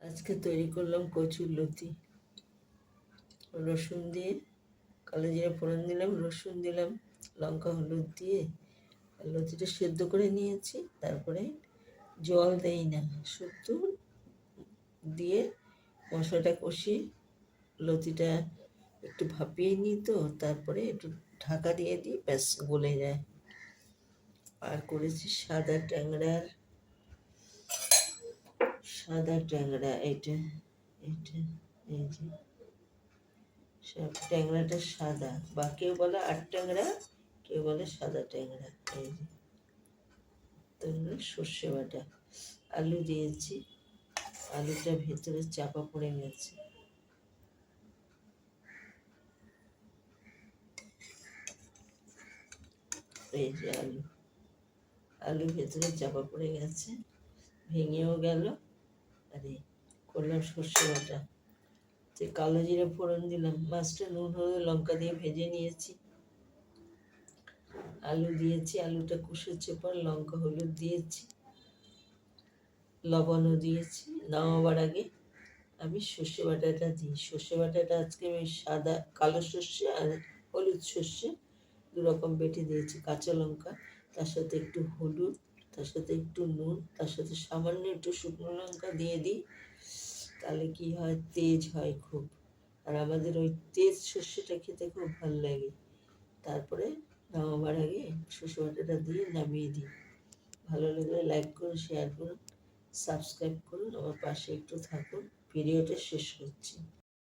আজকে তৈরি করলাম কচুর লতি। রসুন দিয়ে কালো জিরে ফোড়ন দিলাম, রসুন দিলাম, লঙ্কা হলুদ দিয়ে লতিটা সেদ্ধ করে নিয়েছি। তারপরে জল দেই না, শুধু দিয়ে মশলাটা কষিয়ে লতিটা একটু ভাপিয়ে নিই, তো তারপরে একটু ঢাকা দিয়ে দিই, ব্যাস গলে যায়। আর করেছি সাদা ট্যাংরা, এটা এটা এই যে সব ট্যাংরাটা সাদা, বা কেউ বলে আট ট্যাংরা, কেউ বলে সাদা ট্যাংরা। এই যে তারপরে সর্ষে বাটা, আলু দিয়েছি, আলুটা ভেতরে চাপা পড়ে গেছে। এই যে আলু ভেতরে চাপা পড়ে গেছে, ভেঙেও গেল। আরে করলাম সর্ষে বাটা, যে কালো জিরে ফোড়ন দিলাম, মাছটা নুন হলুদ লঙ্কা দিয়ে ভেজে নিয়েছি, আলু দিয়েছি, আলুটা কষেছে পর লঙ্কা হলুদ দিয়েছি, লবণও দিয়েছি। নামাবার আগে আমি সর্ষে বাটাটা দিই। সর্ষে বাটাটা আজকে আমি সাদা কালো সর্ষে আর হলুদ সর্ষে দুরকম বেটে দিয়েছি, কাঁচা লঙ্কা, তার সাথে একটু হলুদ, তার সাথে একটু নুন, তার সাথে সামান্য একটু শুকনো লঙ্কা দিয়ে দিই। তাহলে কি হয়, তেজ হয় খুব, আর আমাদের ওই তেজ সর্ষেটা খেতে খুব ভালো লাগে। তারপরে নামাবার আগে সর্ষে বাটাটা দিয়ে নামিয়ে দিই। ভালো লাগলে লাইক করুন, শেয়ার করুন, সাবস্ক্রাইব করুন, আমার পাশে একটু থাকুন। ভিডিওটা শেষ করছি।